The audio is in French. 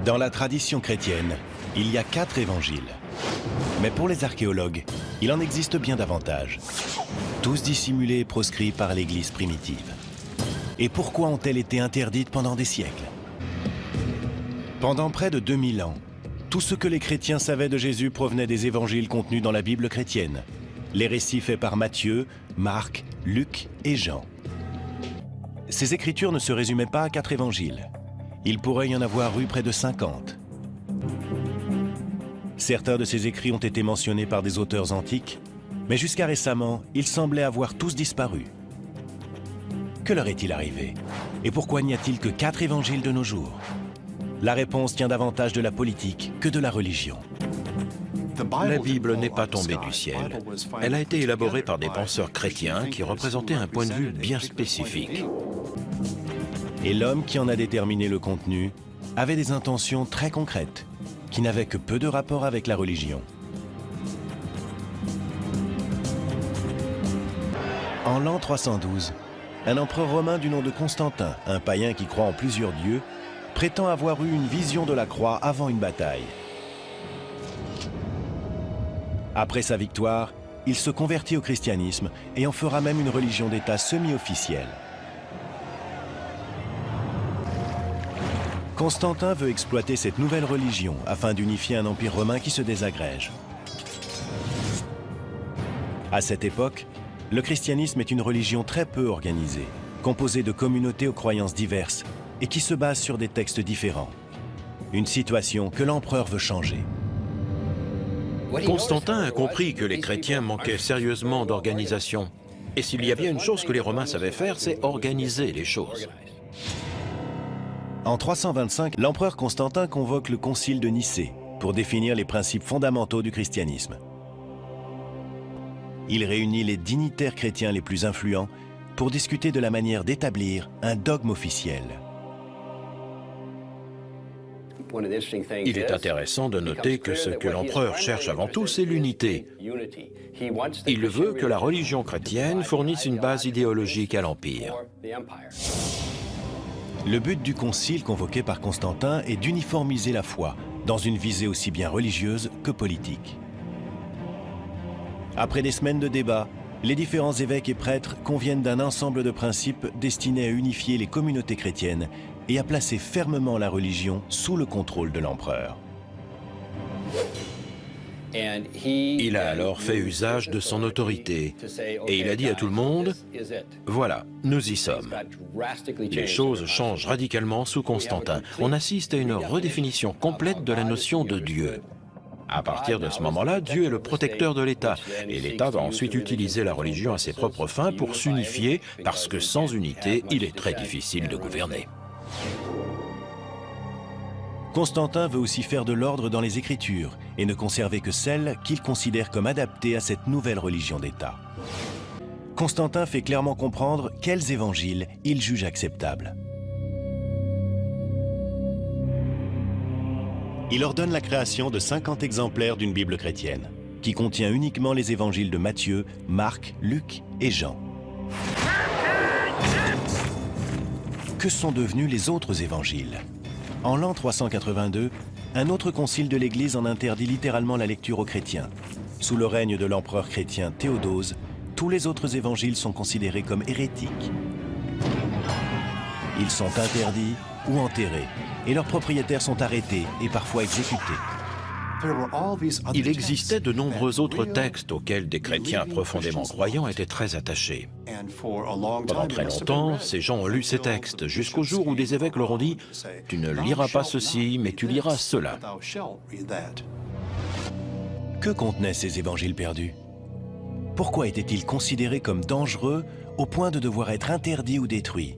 Dans la tradition chrétienne, il y a 4 évangiles. Mais pour les archéologues, il en existe bien davantage. Tous dissimulés et proscrits par l'Église primitive. Et pourquoi ont-elles été interdites pendant des siècles? Pendant près de 2000 ans, tout ce que les chrétiens savaient de Jésus provenait des évangiles contenus dans la Bible chrétienne. Les récits faits par Matthieu, Marc, Luc et Jean. Ces écritures ne se résumaient pas à 4 évangiles. Il pourrait y en avoir eu près de 50. Certains de ces écrits ont été mentionnés par des auteurs antiques, mais jusqu'à récemment, ils semblaient avoir tous disparu. Que leur est-il arrivé? Et pourquoi n'y a-t-il que 4 évangiles de nos jours? La réponse tient davantage de la politique que de la religion. La Bible n'est pas tombée du ciel. Elle a été élaborée par des penseurs chrétiens qui représentaient un point de vue bien spécifique. Et l'homme qui en a déterminé le contenu avait des intentions très concrètes, qui n'avaient que peu de rapport avec la religion. En l'an 312, un empereur romain du nom de Constantin, un païen qui croit en plusieurs dieux, prétend avoir eu une vision de la croix avant une bataille. Après sa victoire, il se convertit au christianisme et en fera même une religion d'État semi-officielle. Constantin veut exploiter cette nouvelle religion afin d'unifier un empire romain qui se désagrège. À cette époque, le christianisme est une religion très peu organisée, composée de communautés aux croyances diverses et qui se base sur des textes différents. Une situation que l'empereur veut changer. Constantin a compris que les chrétiens manquaient sérieusement d'organisation. Et s'il y a bien une chose que les Romains savaient faire, c'est organiser les choses. En 325, l'empereur Constantin convoque le concile de Nicée pour définir les principes fondamentaux du christianisme. Il réunit les dignitaires chrétiens les plus influents pour discuter de la manière d'établir un dogme officiel. Il est intéressant de noter que ce que l'empereur cherche avant tout, c'est l'unité. Il veut que la religion chrétienne fournisse une base idéologique à l'Empire. Le but du concile convoqué par Constantin est d'uniformiser la foi, dans une visée aussi bien religieuse que politique. Après des semaines de débats, les différents évêques et prêtres conviennent d'un ensemble de principes destinés à unifier les communautés chrétiennes et à placer fermement la religion sous le contrôle de l'empereur. Il a alors fait usage de son autorité et il a dit à tout le monde, « Voilà, nous y sommes ». Les choses changent radicalement sous Constantin. On assiste à une redéfinition complète de la notion de Dieu. À partir de ce moment-là, Dieu est le protecteur de l'État, et l'État va ensuite utiliser la religion à ses propres fins pour s'unifier, parce que sans unité, il est très difficile de gouverner. Constantin veut aussi faire de l'ordre dans les Écritures et ne conserver que celles qu'il considère comme adaptées à cette nouvelle religion d'État. Constantin fait clairement comprendre quels évangiles il juge acceptables. Il ordonne la création de 50 exemplaires d'une Bible chrétienne, qui contient uniquement les évangiles de Matthieu, Marc, Luc et Jean. Que sont devenus les autres évangiles? En l'an 382, un autre concile de l'Église en interdit littéralement la lecture aux chrétiens. Sous le règne de l'empereur chrétien Théodose, tous les autres évangiles sont considérés comme hérétiques. Ils sont interdits ou enterrés, et leurs propriétaires sont arrêtés et parfois exécutés. Il existait de nombreux autres textes auxquels des chrétiens profondément croyants étaient très attachés. Pendant très longtemps, ces gens ont lu ces textes, jusqu'au jour où des évêques leur ont dit « Tu ne liras pas ceci, mais tu liras cela ». Que contenaient ces évangiles perdus? Pourquoi étaient-ils considérés comme dangereux au point de devoir être interdits ou détruits?